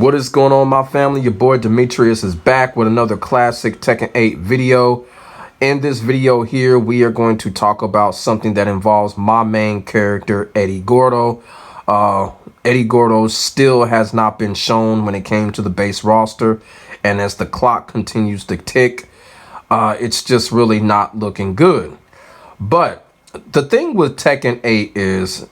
What is going on, my family? Your boy Demetrius is back with another classic Tekken 8 video. In this video here, we are going to talk about something that involves my main character, Eddy Gordo. Eddie Gordo still has not been shown when it came to the base roster. And as the clock continues to tick, it's just really not looking good. But the thing with Tekken 8 is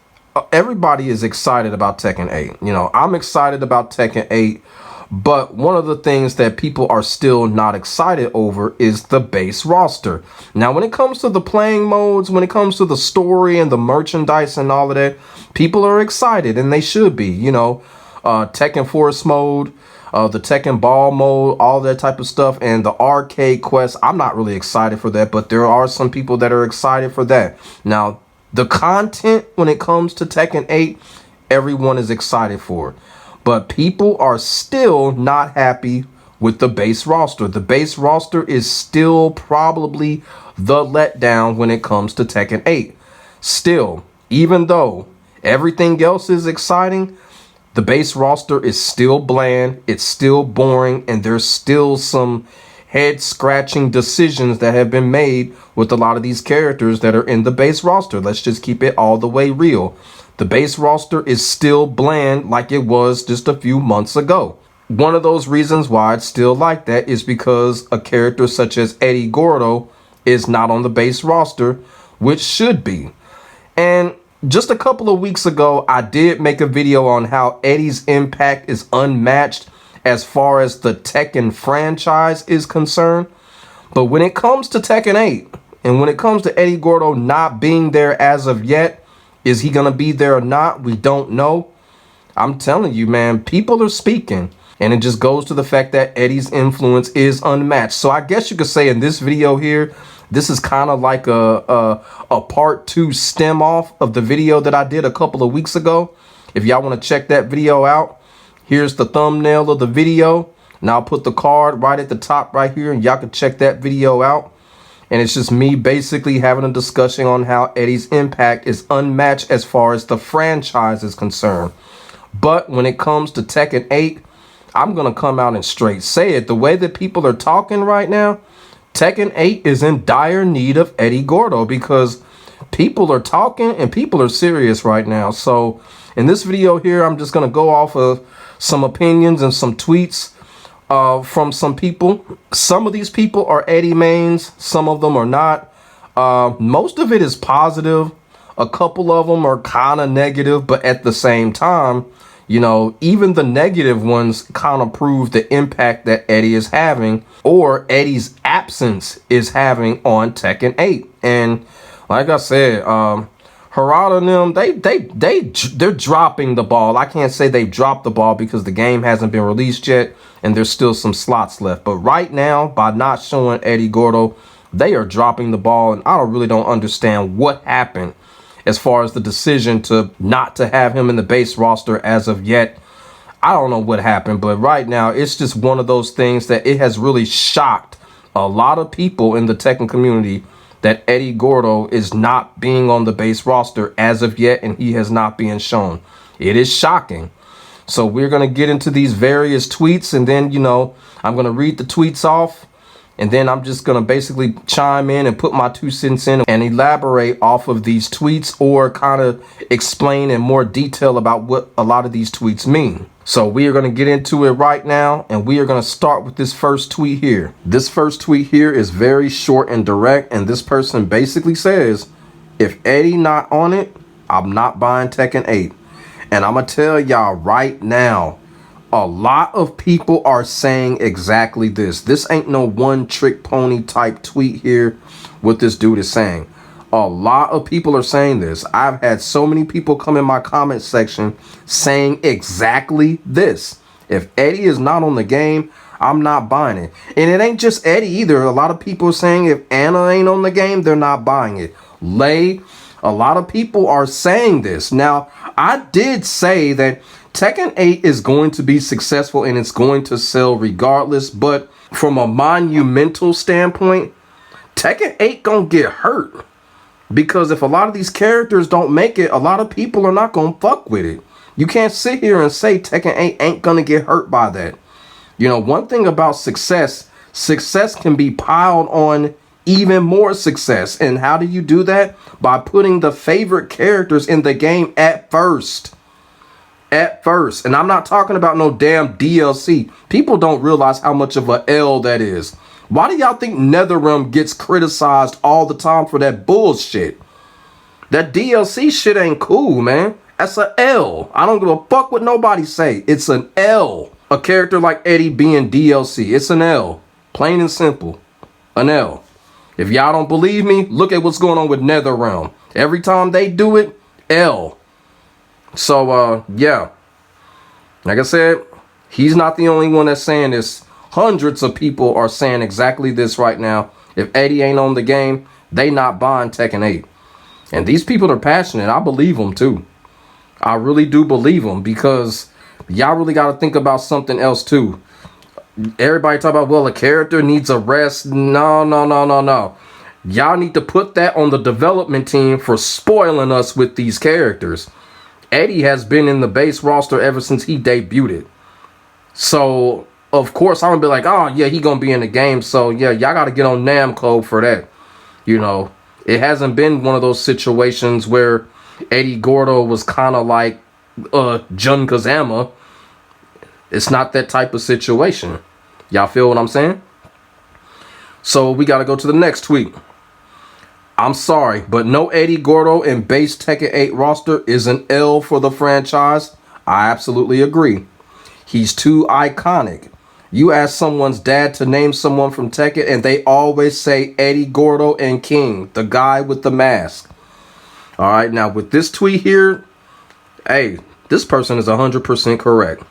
everybody is excited about Tekken 8. You know, I'm excited about Tekken 8. But one of the things that people are still not excited over is the base roster. Now, when it comes to the playing modes, when it comes to the story and the merchandise and all of that, people are excited, and they should be. You know, Tekken Force mode, the Tekken Ball mode, all that type of stuff, and the arcade quest. I'm not really excited for that, but there are some people that are excited for that. Now, the content when it comes to Tekken 8, everyone is excited for. But people are still not happy with the base roster. The base roster is still probably the letdown when it comes to Tekken 8. Still, even though everything else is exciting, the base roster is still bland, it's still boring, and there's still some head-scratching decisions that have been made with a lot of these characters that are in the base roster. Let's just keep it all the way real. The base roster is still bland like it was just a few months ago. One of those reasons why it's still like that is because a character such as Eddie Gordo is not on the base roster, which should be. And just a couple of weeks ago, I did make a video on how Eddie's impact is unmatched as far as the Tekken franchise is concerned. But when it comes to Tekken 8, and when it comes to Eddie Gordo not being there as of yet, is he going to be there or not? We don't know. I'm telling you, man, people are speaking. And it just goes to the fact that Eddie's influence is unmatched. So I guess you could say in this video here, this is kind of like a part 2 stem off of the video that I did a couple of weeks ago. If y'all want to check that video out, here's the thumbnail of the video. And I'll put the card right at the top right here, and y'all can check that video out. And it's just me basically having a discussion on how Eddie's impact is unmatched as far as the franchise is concerned. But when it comes to Tekken 8, I'm going to come out and straight say it. The way that people are talking right now, Tekken 8 is in dire need of Eddie Gordo, because people are talking and people are serious right now. So in this video here, I'm just going to go off of some opinions and some tweets from some people. Some of these people are Eddie mains, some of them are not. Most of it is positive. A couple of them are kind of negative, but at the same time, you know, even the negative ones kind of prove the impact that Eddie is having, or Eddie's absence is having on Tekken 8. And like I said, Harada and them, they're dropping the ball. I can't say they dropped the ball because the game hasn't been released yet and there's still some slots left. But right now, by not showing Eddie Gordo, they are dropping the ball, and I really don't understand what happened as far as the decision to not to have him in the base roster as of yet. I don't know what happened, but right now it's just one of those things that it has really shocked a lot of people in the Tekken community that Eddie Gordo is not being on the base roster as of yet, and he has not been shown. It is shocking. So we're going to get into these various tweets, and then, you know, I'm going to read the tweets off, and then I'm just going to basically chime in and put my 2 cents in and elaborate off of these tweets, or kind of explain in more detail about what a lot of these tweets mean. So we are going to get into it right now, and we are going to start with this first tweet here. This first tweet here is very short and direct, and this person basically says, if Eddie not on it, I'm not buying Tekken 8. And I'm going to tell y'all right now, a lot of people are saying exactly this. This ain't no one trick pony type tweet here, what this dude is saying. A lot of people are saying this. I've had so many people come in my comment section saying exactly this. If Eddie is not on the game, I'm not buying it. And it ain't just Eddie either. A lot of people are saying if Anna ain't on the game, they're not buying it. Lay, a lot of people are saying this. Now, I did say that Tekken 8 is going to be successful and it's going to sell regardless. But from a monumental standpoint, Tekken 8 gonna get hurt. Because if a lot of these characters don't make it, a lot of people are not gonna fuck with it. You can't sit here and say Tekken 8 ain't gonna get hurt by that. You know, one thing about success can be piled on even more success. And how do you do that? By putting the favorite characters in the game at first. At first. And I'm not talking about no damn DLC. People don't realize how much of a L that is. Why do y'all think NetherRealm gets criticized all the time for that bullshit? That DLC shit ain't cool, man. That's an L. I don't give a fuck what nobody say. It's an L. A character like Eddie being DLC. It's an L. Plain and simple. An L. If y'all don't believe me, look at what's going on with NetherRealm. Every time they do it, L. So, yeah. Like I said, he's not the only one that's saying this. Hundreds of people are saying exactly this right now. If Eddie ain't on the game, they not buying Tekken 8. And these people are passionate. I believe them too. I really do believe them, because y'all really got to think about something else too. Everybody talk about, well, a character needs a rest. No. Y'all need to put that on the development team for spoiling us with these characters. Eddie has been in the base roster ever since he debuted. So, of course, I'm going to be like, oh, yeah, he going to be in the game. So, yeah, y'all got to get on Namco for that. You know, it hasn't been one of those situations where Eddie Gordo was kind of like Jun Kazama. It's not that type of situation. Y'all feel what I'm saying? So we got to go to the next tweet. I'm sorry, but no Eddie Gordo in base Tekken 8 roster is an L for the franchise. I absolutely agree. He's too iconic. You ask someone's dad to name someone from Tekken and they always say Eddy Gordo and King, the guy with the mask. All right, now with this tweet here, hey, this person is 100% correct.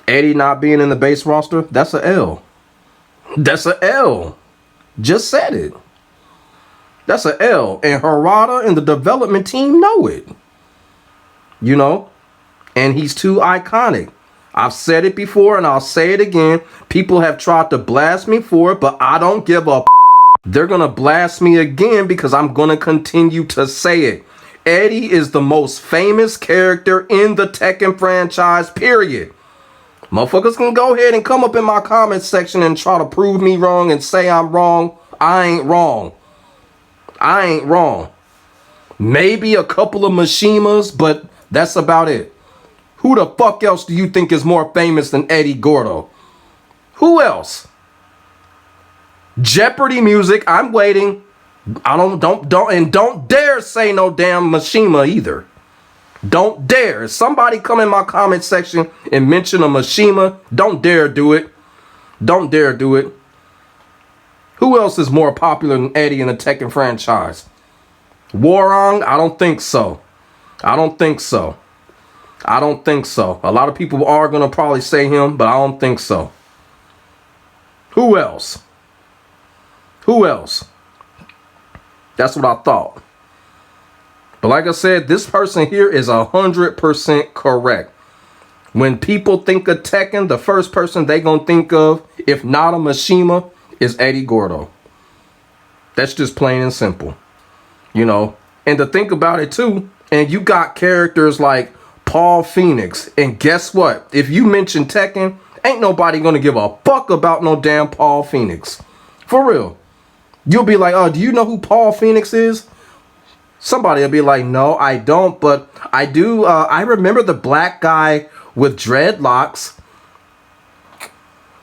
Eddie not being in the base roster, that's a L. That's a L. Just said it. That's a L. And Harada and the development team know it. You know? And he's too iconic. I've said it before and I'll say it again. People have tried to blast me for it, but I don't give a. They're going to blast me again because I'm going to continue to say it. Eddie is the most famous character in the Tekken franchise, period. Motherfuckers can go ahead and come up in my comment section and try to prove me wrong and say I'm wrong. I ain't wrong. I ain't wrong. Maybe a couple of Mishimas, but that's about it. Who the fuck else do you think is more famous than Eddie Gordo? Who else? Jeopardy music, I'm waiting. Don't dare say no damn Mishima either. Don't dare. If somebody come in my comment section and mention a Mishima, don't dare do it. Don't dare do it. Who else is more popular than Eddie in the Tekken franchise? Warong? I don't think so. I don't think so. I don't think so. A lot of people are going to probably say him, but I don't think so. Who else? Who else? That's what I thought. But like I said, this person here is 100% correct. When people think of Tekken, the first person they gonna think of, if not a Mishima, is Eddie Gordo. That's just plain and simple. You know, and to think about it too, and you got characters like Paul Phoenix, and guess what? If you mention Tekken, ain't nobody gonna give a fuck about no damn Paul Phoenix. For real. You'll be like, oh, do you know who Paul Phoenix is? Somebody will be like, no, I don't, but I do. I remember the black guy with dreadlocks.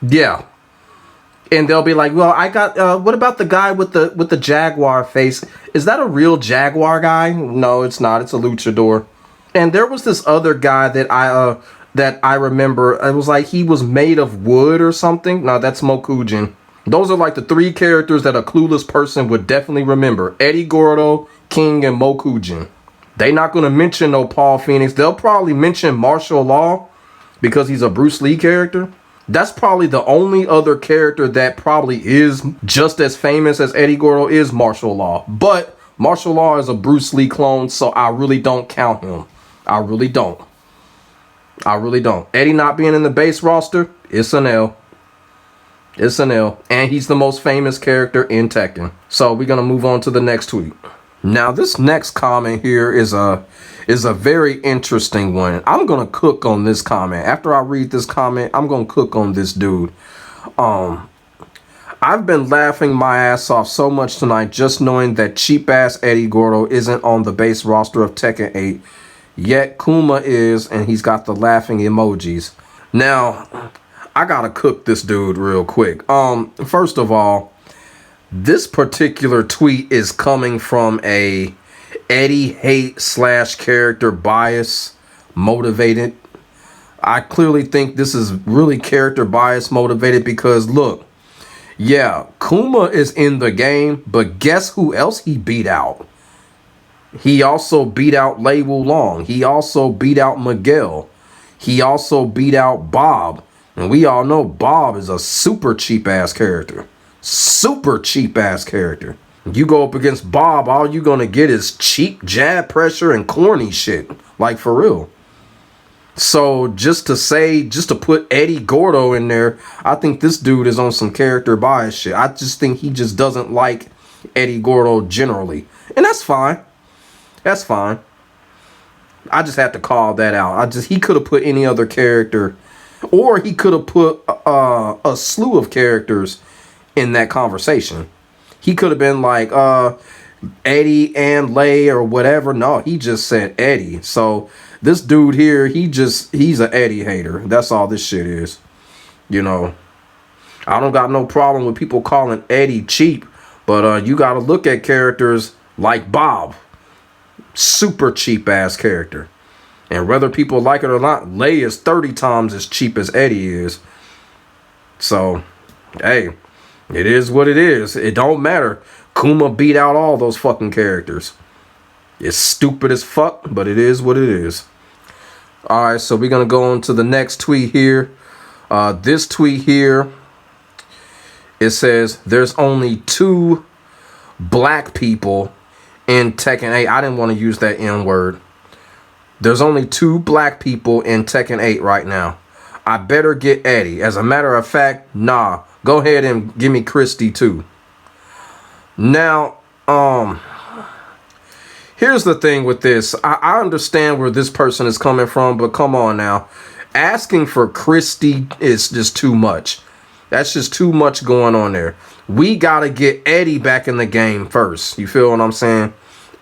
Yeah. And they'll be like, well, I got, what about the guy with the jaguar face? Is that a real jaguar guy? No, it's not. It's a luchador. And there was this other guy that I remember. It was like he was made of wood or something. No, that's Mokujin. Those are like the three characters that a clueless person would definitely remember. Eddie Gordo, King, and Mokujin. They not going to mention no Paul Phoenix. They'll probably mention Martial Law because he's a Bruce Lee character. That's probably the only other character that probably is just as famous as Eddie Gordo is Martial Law. But Martial Law is a Bruce Lee clone, so I really don't count him. I really don't. I really don't. Eddie not being in the base roster, it's an L. It's an L. And he's the most famous character in Tekken. So we're going to move on to the next tweet. Now this next comment here is a very interesting one. I'm gonna cook on this comment. After I read this comment, I'm gonna cook on this dude. I've been laughing my ass off so much tonight just knowing that cheap ass Eddie Gordo isn't on the base roster of Tekken 8, yet Kuma is, and he's got the laughing emojis. Now, I gotta cook this dude real quick. First of all, this particular tweet is coming from a Eddie hate / character bias motivated. I clearly think this is really character bias motivated because look, yeah, Kuma is in the game, but guess who else he beat out? He also beat out Lei Wulong. He also beat out Miguel. He also beat out Bob. And we all know Bob is a super cheap ass character. Super cheap ass character. You go up against Bob, all you're gonna get is cheap jab pressure and corny shit. Like for real. So just to put Eddy Gordo in there, I think this dude is on some character bias shit. I just think he just doesn't like Eddy Gordo generally. And that's fine. That's fine. I just have to call that out. He could have put any other character, or he could have put a slew of characters in that conversation. He could have been like Eddie and Lei or whatever. No, he just said Eddie. So this dude here, he's an Eddie hater. That's all this shit is. You know, I don't got no problem with people calling Eddie cheap, but you got to look at characters like Bob. Super cheap ass character. And whether people like it or not, Lei is 30 times as cheap as Eddie is. So, hey, it is what it is. It don't matter. Kuma beat out all those fucking characters. It's stupid as fuck, but it is what it is. Alright, so we're going to go on to the next tweet here. This tweet here, it says, there's only 2 black people in Tekken 8. I didn't want to use that N word. There's only 2 black people in Tekken 8 right now. I better get Eddie. As a matter of fact, nah. Go ahead and give me Christy too. Now, here's the thing with this. I understand where this person is coming from, but come on now. Asking for Christy is just too much. That's just too much going on there. We got to get Eddie back in the game first. You feel what I'm saying?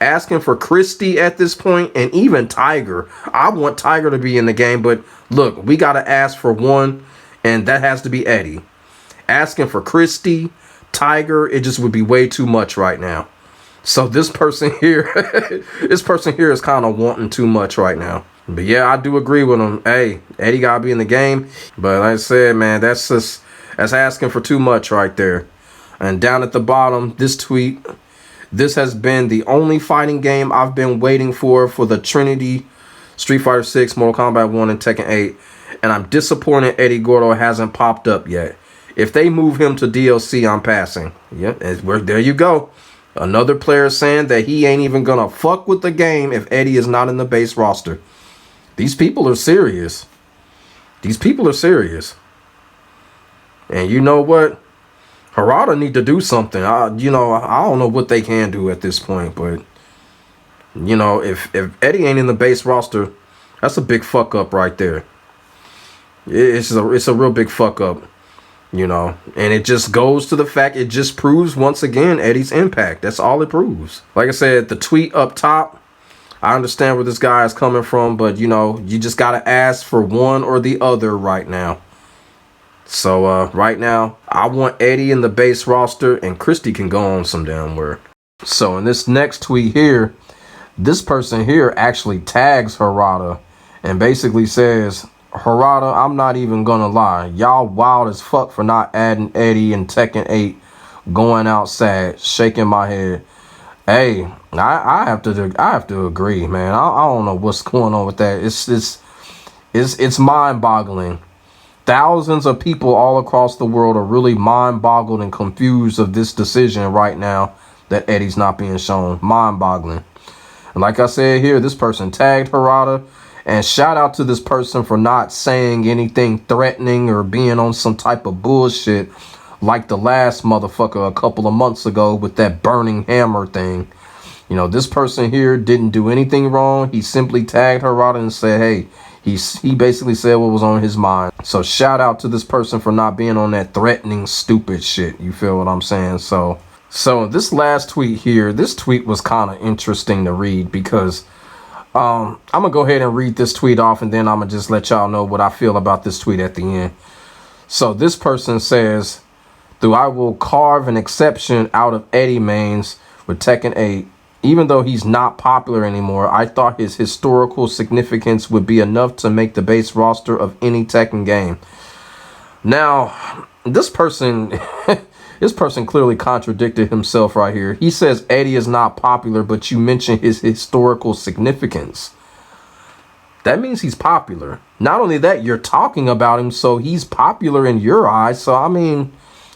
Asking for Christy at this point, and even Tiger. I want Tiger to be in the game, but look, we got to ask for one, and that has to be Eddie. Asking for Christy, Tiger, it just would be way too much right now. So this person here, this person here is kind of wanting too much right now. But yeah, I do agree with him. Hey, Eddie got to be in the game. But like I said, man, that's asking for too much right there. And down at the bottom, this tweet, this has been the only fighting game I've been waiting for the Trinity, Street Fighter 6, Mortal Kombat 1, and Tekken 8. And I'm disappointed Eddie Gordo hasn't popped up yet. If they move him to DLC, I'm passing. Yep, there you go. Another player saying that he ain't even gonna fuck with the game if Eddie is not in the base roster. These people are serious. These people are serious. And you know what? Harada need to do something. I don't know what they can do at this point, but you know, if Eddie ain't in the base roster, that's a big fuck up right there. It's a real big fuck up, you know, and it just goes to the fact, it just proves once again Eddie's impact. That's all it proves. Like I said, the tweet up top, I understand where this guy is coming from, but you know, you just gotta ask for one or the other right now. So right now, I want Eddie in the base roster, and Christy can go on some damn where. So in this next tweet here, this person here actually tags Harada and basically says, Harada, I'm not even gonna lie, y'all wild as fuck for not adding Eddie in Tekken 8, going outside, shaking my head. Hey, I have to agree, man. I don't know what's going on with that. It's mind-boggling. Thousands of people all across the world are really mind-boggled and confused of this decision right now that Eddie's not being shown. Mind-boggling. And like I said here, this person tagged Harada. And shout out to this person for not saying anything threatening or being on some type of bullshit like the last motherfucker a couple of months ago with that burning hammer thing. You know, this person here didn't do anything wrong. He simply tagged her out and said, hey, he basically said what was on his mind. So shout out to this person for not being on that threatening, stupid shit. You feel what I'm saying? So this last tweet here, this tweet was kind of interesting to read because I'm going to go ahead and read this tweet off, and then I'm going to just let y'all know what I feel about this tweet at the end. So this person says, though I will carve an exception out of Eddie mains with Tekken 8. Even though he's not popular anymore, I thought his historical significance would be enough to make the base roster of any Tekken game. Now, this person clearly contradicted himself right here. He says Eddie is not popular, but you mentioned his historical significance. That means he's popular. Not only that, you're talking about him, so he's popular in your eyes. So, I mean,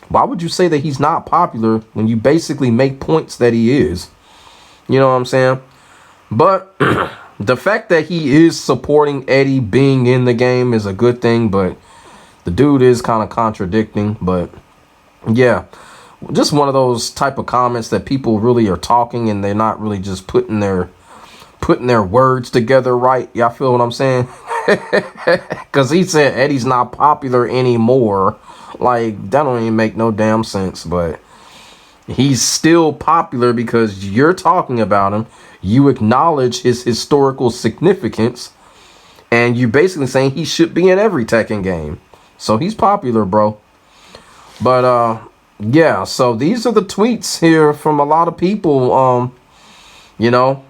why would you say that he's not popular when you basically make points that he is? You know what I'm saying? But the fact that he is supporting Eddie being in the game is a good thing, but the dude is kind of contradicting. But yeah, just one of those type of comments that people really are talking and they're not really just putting their words together right. Y'all feel what I'm saying? Because he said Eddie's not popular anymore. Like, that don't even make no damn sense, but he's still popular because you're talking about him. You acknowledge his historical significance, and you're basically saying he should be in every Tekken game. So he's popular, bro. But yeah, so these are the tweets here from a lot of people, you know.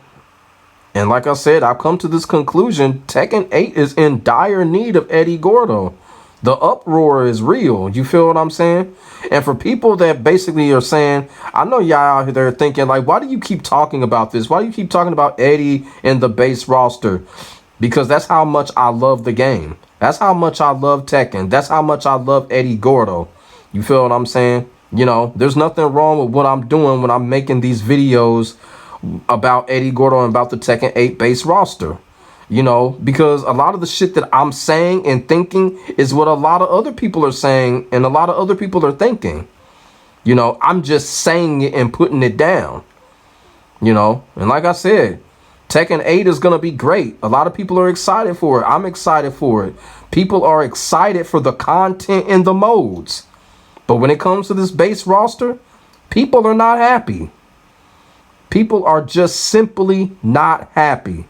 And like I said, I've come to this conclusion. Tekken 8 is in dire need of Eddy Gordo. The uproar is real. You feel what I'm saying? And for people that basically are saying, I know y'all out there thinking, like, why do you keep talking about this? Why do you keep talking about Eddie and the base roster? Because that's how much I love the game. That's how much I love Tekken. That's how much I love Eddy Gordo. You feel what I'm saying? You know, there's nothing wrong with what I'm doing when I'm making these videos about Eddy Gordo and about the Tekken 8 base roster. You know, because a lot of the shit that I'm saying and thinking is what a lot of other people are saying and a lot of other people are thinking. You know, I'm just saying it and putting it down. You know, and like I said, Tekken 8 is going to be great. A lot of people are excited for it. I'm excited for it. People are excited for the content and the modes. But when it comes to this base roster, people are not happy. People are just simply not happy.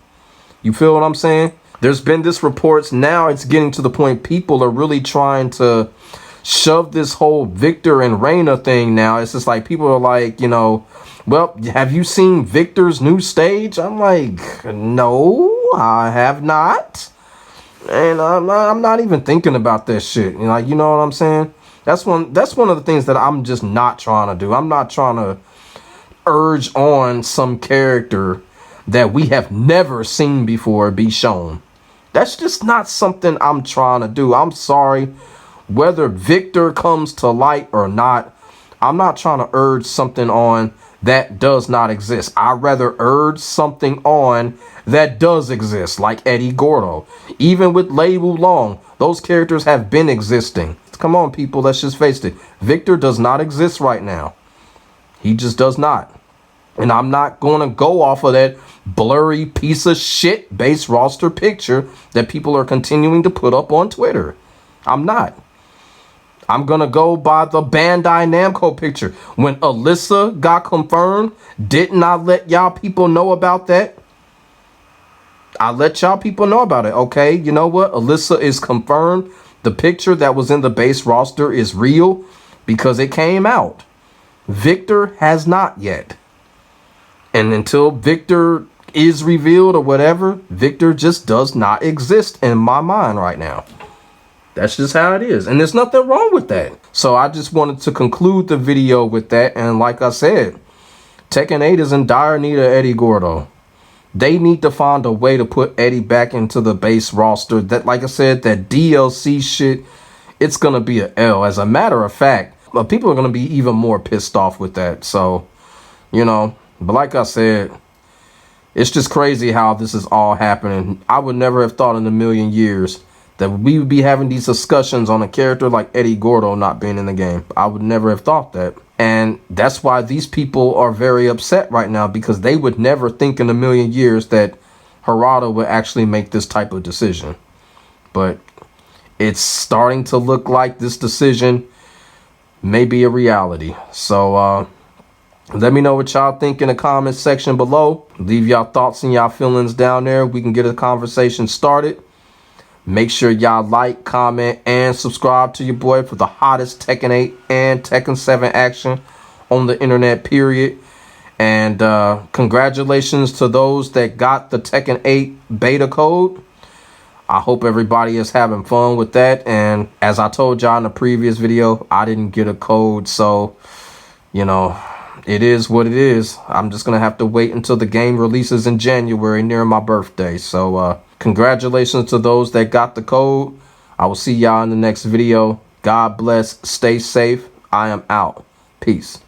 You feel what I'm saying? There's been this reports. Now it's getting to the point people are really trying to shove this whole Victor and Reina thing now. It's just like people are like, you know, well, have you seen Victor's new stage? I'm like, no, I have not. And I'm not even thinking about that shit. Like, you know what I'm saying? That's one of the things that I'm just not trying to do. I'm not trying to urge on some character that we have never seen before be shown. That's just not something I'm trying to do. I'm sorry. Whether Victor comes to light or not, I'm not trying to urge something on that does not exist. I'd rather urge something on that does exist, like Eddy Gordo. Even with Lei Wulong, those characters have been existing. Come on, people, let's just face it. Victor does not exist right now. He just does not. And I'm not going to go off of that blurry piece of shit base roster picture that people are continuing to put up on Twitter. I'm not. I'm going to go by the Bandai Namco picture. When Alyssa got confirmed, didn't I let y'all people know about that? I let y'all people know about it. Okay, you know what? Alyssa is confirmed. The picture that was in the base roster is real because it came out. Victor has not yet. And until Victor is revealed or whatever, Victor just does not exist in my mind right now. That's just how it is. And there's nothing wrong with that. So I just wanted to conclude the video with that. And like I said, Tekken 8 is in dire need of Eddy Gordo. They need to find a way to put Eddie back into the base roster. That, like I said, that DLC shit, it's going to be an L. As a matter of fact, people are going to be even more pissed off with that. So, you know, but like I said, it's just crazy how this is all happening. I would never have thought in a million years that we would be having these discussions on a character like Eddy Gordo not being in the game. I would never have thought that. And that's why these people are very upset right now, because they would never think in a million years that Harada would actually make this type of decision. But it's starting to look like this decision may be a reality. So let me know what y'all think in the comments section below. Leave y'all thoughts and y'all feelings down there. We can get a conversation started. Make sure y'all like, comment, and subscribe to your boy for the hottest Tekken 8 and Tekken 7 action on the internet, period. And congratulations to those that got the Tekken 8 beta code. I hope everybody is having fun with that. And as I told y'all in the previous video, I didn't get a code. So, you know, it is what it is. I'm just going to have to wait until the game releases in January near my birthday. So, congratulations to those that got the code. I will see y'all in the next video. God bless. Stay safe. I am out. Peace.